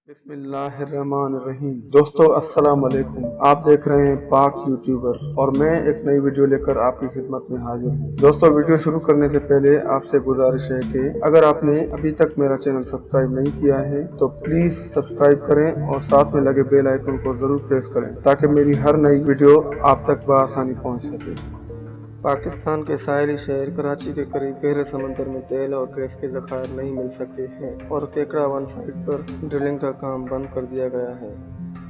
बिस्मिल्लाहिर्रहमानिर्रहीम। दोस्तों अस्सलाम वालेकुम। आप देख रहे हैं पाक यूट्यूबर और मैं एक नई वीडियो लेकर आपकी खिदमत में हाजिर हूँ। दोस्तों वीडियो शुरू करने से पहले आपसे गुजारिश है कि अगर आपने अभी तक मेरा चैनल सब्सक्राइब नहीं किया है तो प्लीज सब्सक्राइब करें और साथ में लगे बेल आइकन को जरूर प्रेस करें ताकि मेरी हर नई वीडियो आप तक बआसानी पहुँच सके। पाकिस्तान के साहिली शहर कराची के करीब गहरे समंदर में तेल और गैस के ज़खायर नहीं मिल सकते हैं और केकड़ा वन साइट पर ड्रिलिंग का काम बंद कर दिया गया है।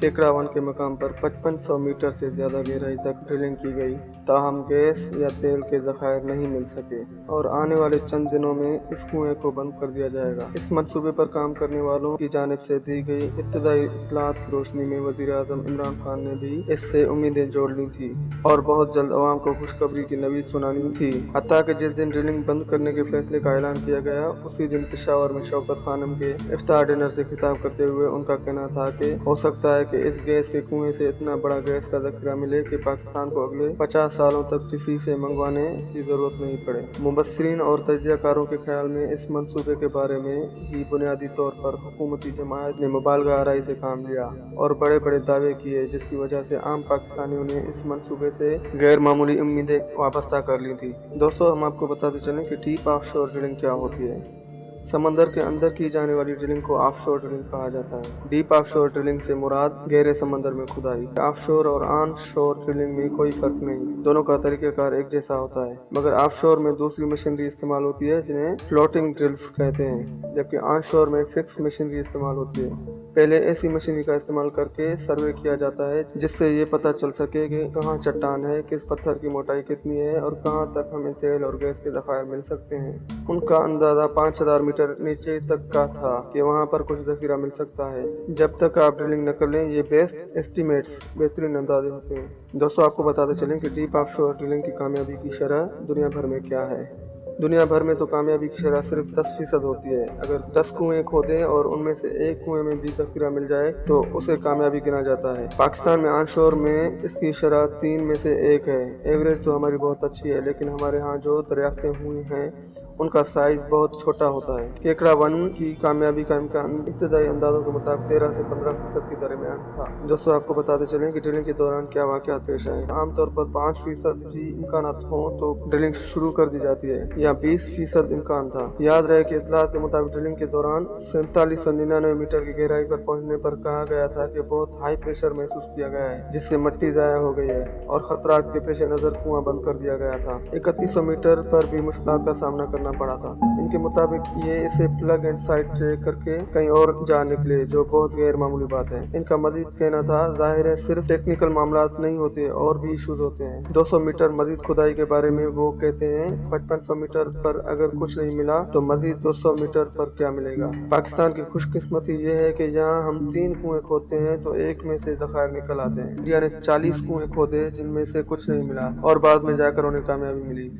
केकड़ा वन के मकाम पर 5500 मीटर से ज़्यादा गहराई तक ड्रिलिंग की गई, ताहम गैस या तेल के ज़खायर नहीं मिल सके और आने वाले चंद दिनों में इस कुएं को बंद कर दिया जाएगा। इस मंसूबे पर काम करने वालों की जानिब से दी गई इब्तदाई इत्तलात की रोशनी में वज़ीर आज़म इमरान खान ने भी इससे उम्मीदें जोड़ ली थी और बहुत जल्द अवाम को खुशखबरी की नवीद सुनानी थी। हत्ता कि जिस दिन ड्रिलिंग बंद करने के फैसले का ऐलान किया गया उसी दिन पेशावर में शौकत खानम के इफ्तार डिनर से खिताब करते हुए उनका कहना था कि हो सकता है कि इस गैस के कुएं से इतना बड़ा गैस का जखीरा मिले कि पाकिस्तान को अगले 50 सालों तक किसी से मंगवाने की जरूरत नहीं पड़े। मुबस्सिरीन और तज्जियाकारों के ख्याल में इस मंसूबे के बारे में ही बुनियादी तौर पर हुकूमती जमायत ने मुबालगा आराई से काम लिया और बड़े बड़े दावे किए, जिसकी वजह से आम पाकिस्तानियों ने इस मंसूबे से गैर मामूली उम्मीदें वाबस्ता कर ली थी। दोस्तों हम आपको बताते चलें कि डीप ऑफशोर ड्रिलिंग क्या होती है। समंदर के अंदर की जाने वाली ड्रिलिंग को ऑफशोर ड्रिलिंग कहा जाता है। डीप ऑफशोर ड्रिलिंग से मुराद गहरे समंदर में खुदाई। ऑफशोर और ऑन शोर ड्रिलिंग में कोई फर्क नहीं, दोनों का तरीक़ाकार एक जैसा होता है, मगर ऑफशोर में दूसरी मशीनरी इस्तेमाल होती है जिन्हें फ्लोटिंग ड्रिल्स कहते हैं, जबकि ऑन शोर में फिक्स मशीनरी इस्तेमाल होती है। पहले ऐसी मशीनरी का इस्तेमाल करके सर्वे किया जाता है जिससे ये पता चल सके कि कहाँ चट्टान है, किस पत्थर की मोटाई कितनी है और कहाँ तक हमें तेल और गैस के ज़खायर मिल सकते हैं। उनका अंदाज़ा 5000 मीटर नीचे तक का था कि वहाँ पर कुछ ज़खीरा मिल सकता है। जब तक आप ड्रिलिंग न कर लें ये बेस्ट एस्टीमेट्स बेहतरीन अंदाजे होते हैं। दोस्तों आपको बताते चलें कि डीप ऑफशोर ड्रिलिंग की कामयाबी की शरह दुनिया भर में क्या है। दुनिया भर में तो कामयाबी की शरह सिर्फ 10% होती है। अगर 10 कुएं खोदें और उनमें से एक कुएं में भी ज़खीरा मिल जाए तो उसे कामयाबी गिना जाता है। पाकिस्तान में ऑनशोर में इसकी शरह 3 में से 1 है। एवरेज तो हमारी बहुत अच्छी है, लेकिन हमारे यहाँ जो दरियाफ्तें हुई हैं उनका साइज बहुत छोटा होता है। केकड़ा वन की कामयाबी का इम्कान इब्तदाई अंदाजों के मुताबिक 13 से 15% के दरमियान था। दोस्तों आपको बताते चलें कि ड्रिलिंग के दौरान क्या वाक़यात पेश आए। आमतौर पर 5% भी इम्कान हों तो ड्रिलिंग शुरू कर दी जाती है, या 20% इम्कान था। याद रहे कि इत्तलात के मुताबिक ड्रिलिंग के दौरान 4799 मीटर की गहराई पर पहुंचने पर कहा गया था कि बहुत हाई प्रेशर महसूस किया गया है, जिससे मिट्टी ज़ाया हो गई है और खतरात के पेश नज़र कुआं बंद कर दिया गया था। 3100 मीटर पर भी मुश्किलात का सामना करना पड़ा था। इनके मुताबिक ये इसे प्लग एंड साइड ट्रे करके कहीं और जा निकले, जो बहुत गैर मामूली बात है। इनका मजीद कहना था, जाहिर है सिर्फ टेक्निकल मामलात नहीं होते और भी इशूज होते हैं। 200 मीटर मजीद खुदाई के बारे में वो कहते हैं 5500 मीटर पर अगर कुछ नहीं मिला तो मजीद 200 मीटर पर क्या मिलेगा। पाकिस्तान की खुशकिस्मती ये है कि यहाँ हम 3 कुएं खोदते हैं तो एक में से ज़खायर निकल आते हैं। इंडिया ने 40 कुएं खोदे जिनमें से कुछ नहीं मिला और बाद में जाकर उन्हें कामयाबी मिली।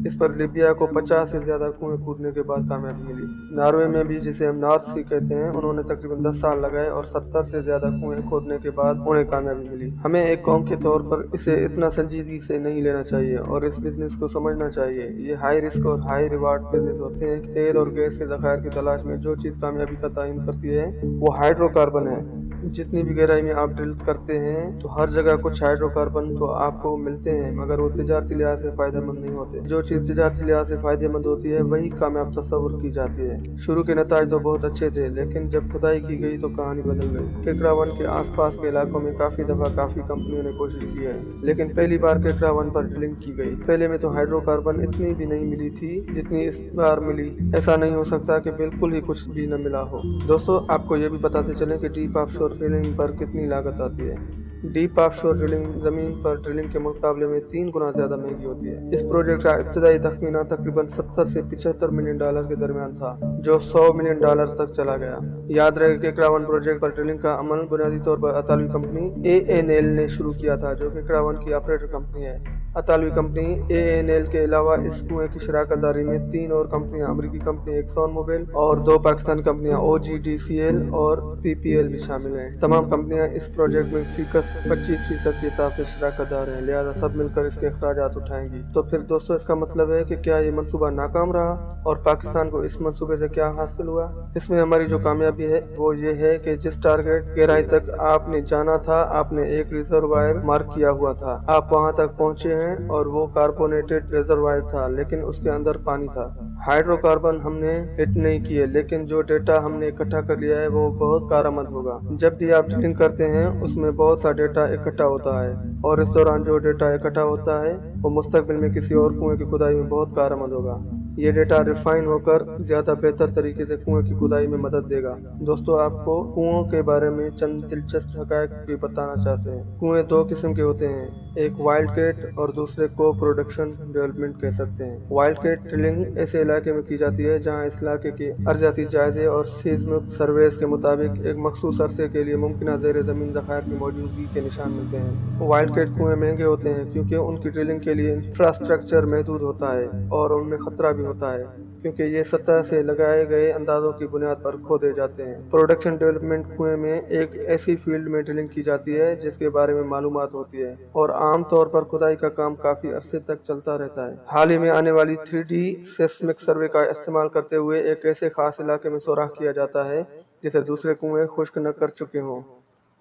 इस पर लीबिया को 50 से ज्यादा कुएं खोदने के बाद कामयाबी मिली। नॉर्वे में भी, जिसे हम नॉर्थ सी कहते हैं, उन्होंने तकरीबन 10 साल लगाए और 70 से ज्यादा कुएं खोदने के बाद उन्हें कामयाबी मिली। हमें एक कौम के तौर पर इसे इतना संजीदगी से नहीं लेना चाहिए और इस बिजनेस को समझना चाहिए। ये हाई रिस्क और हाई रिवार्ड बिजनेस होते हैं। तेल और गैस के ज़खायर की तलाश में जो चीज़ कामयाबी का तयन करती है वो हाइड्रोकार्बन है। जितनी भी गहराई में आप ड्रिल करते हैं तो हर जगह कुछ हाइड्रोकार्बन तो आपको मिलते हैं, मगर वो तिजारती लिहाज से फायदेमंद नहीं होते। जो चीज़ तिजारती लिहाज से फायदेमंद होती है वही कामयाब तस्वुर की जाती है। शुरू के नताज तो बहुत अच्छे थे, लेकिन जब खुदाई की गई तो कहानी बदल गई। केकड़ा वन के आसपास के इलाकों में काफी दफा काफी कंपनियों ने कोशिश की है, लेकिन पहली बार केकड़ा वन पर ड्रिलिंग की गई। पहले में तो हाइड्रोकार्बन इतनी भी नहीं मिली थी जितनी इस बार मिली। ऐसा नहीं हो सकता कि बिल्कुल ही कुछ भी न मिला हो। दोस्तों आपको ये भी बताते चलें कि डीप ऑफशोर ड्रिलिंग पर कितनी लागत आती है। डीप ऑफशोर ड्रिलिंग जमीन पर ड्रिलिंग के मुकाबले में 3 गुना ज्यादा महंगी होती है। इस प्रोजेक्ट का इब्तदाई तखमीना तकरीबन 70 से 75 मिलियन डॉलर के दरमियान था, जो 100 मिलियन डॉलर तक चला गया। याद रहे कि केकड़ा वन प्रोजेक्ट पर ड्रिलिंग का अमल बुनियादी तौर पर इतालवी कंपनी ANL ने शुरू किया था, जो केकड़ा वन की ऑपरेटर कंपनी है। इतालवी कंपनी ANL के अलावा इस कुएं की शराकत दारी में 3 और कंपनियां, अमेरिकी कंपनी एक्सॉन मोबिल और 2 पाकिस्तानी कंपनियां OGDCL और PPL भी शामिल हैं। तमाम कंपनियां इस प्रोजेक्ट में फीकस 25% के हिसाब से शराकत दार हैं, लिहाजा सब मिलकर इसके अखराजात उठाएंगी। तो फिर दोस्तों इसका मतलब है कि क्या ये मंसूबा नाकाम रहा और पाकिस्तान को इस मंसूबे से क्या हासिल हुआ? इसमें हमारी जो कामयाबी है वो ये है कि जिस टारगेट गहराई तक आपने जाना था, आपने एक रिजर्वायर मार्क किया हुआ था, आप वहां तक पहुंचे हैं और वो कार्बोनेटेड रिजर्वायर था, लेकिन उसके अंदर पानी था। हाइड्रोकार्बन हमने हिट नहीं किए, लेकिन जो डेटा हमने इकट्ठा कर लिया है वो बहुत कारआमद होगा। जब भी आप ड्रिलिंग करते हैं उसमें बहुत सा डेटा इकट्ठा होता है और इस दौरान जो डेटा इकट्ठा होता है वो मुस्तकबिल में किसी और कुएं की खुदाई में बहुत कारआमद होगा। ये डेटा रिफाइन होकर ज्यादा बेहतर तरीके से कुएं की खुदाई में मदद देगा। दोस्तों आपको कुओं के बारे में चंद दिलचस्प हकायक भी बताना चाहते हैं। कुएं 2 किस्म के होते हैं, एक वाइल्ड कैट और दूसरे को प्रोडक्शन डेवलपमेंट कह सकते हैं। वाइल्ड कैट ड्रिलिंग ऐसे इलाके में की जाती है जहां इस इलाके के अर्जाती जायजे और सीस्मिक सर्वेस के मुताबिक एक मखसूस अरसे के लिए मुमकिन ज़ेर ज़मीन ज़खायर की मौजूदगी के निशान मिलते हैं। वाइल्ड कैट कुएं महंगे होते हैं क्योंकि उनकी ड्रिलिंग के लिए इंफ्रास्ट्रक्चर महदूद होता है और उनमें खतरा भी होता है क्योंकि ये सतह से लगाए गए अंदाजों की बुनियाद पर खोदे जाते हैं। प्रोडक्शन डेवलपमेंट कुएं में एक ऐसी फील्ड में ड्रिलिंग की जाती है जिसके बारे में मालूमात होती है और आम तौर पर खुदाई का काम काफी अरसे तक चलता रहता है। हाल ही में आने वाली 3D सेस्मिक सर्वे का इस्तेमाल करते हुए एक ऐसे खास इलाके में सुराख किया जाता है जिसे दूसरे कुएं खुश्क न कर चुके हों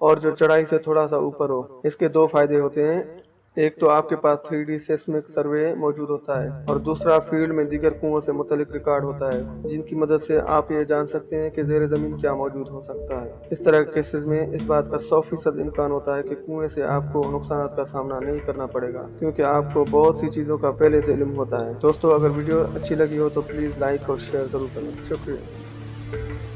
और जो चढ़ाई से थोड़ा सा ऊपर हो। इसके 2 फायदे होते हैं, एक तो आपके पास 3D सेस्मिक सर्वे मौजूद होता है और दूसरा फील्ड में दीगर कुओं से मुतल्लिक रिकॉर्ड होता है जिनकी मदद से आप ये जान सकते हैं कि ज़ेर ज़मीन क्या मौजूद हो सकता है। इस तरह के केसेस में इस बात का 100% इम्कान होता है कि कुएं से आपको नुकसान का सामना नहीं करना पड़ेगा क्योंकि आपको बहुत सी चीज़ों का पहले से इल्म होता है। दोस्तों अगर वीडियो अच्छी लगी हो तो प्लीज़ लाइक और शेयर ज़रूर करें। शुक्रिया।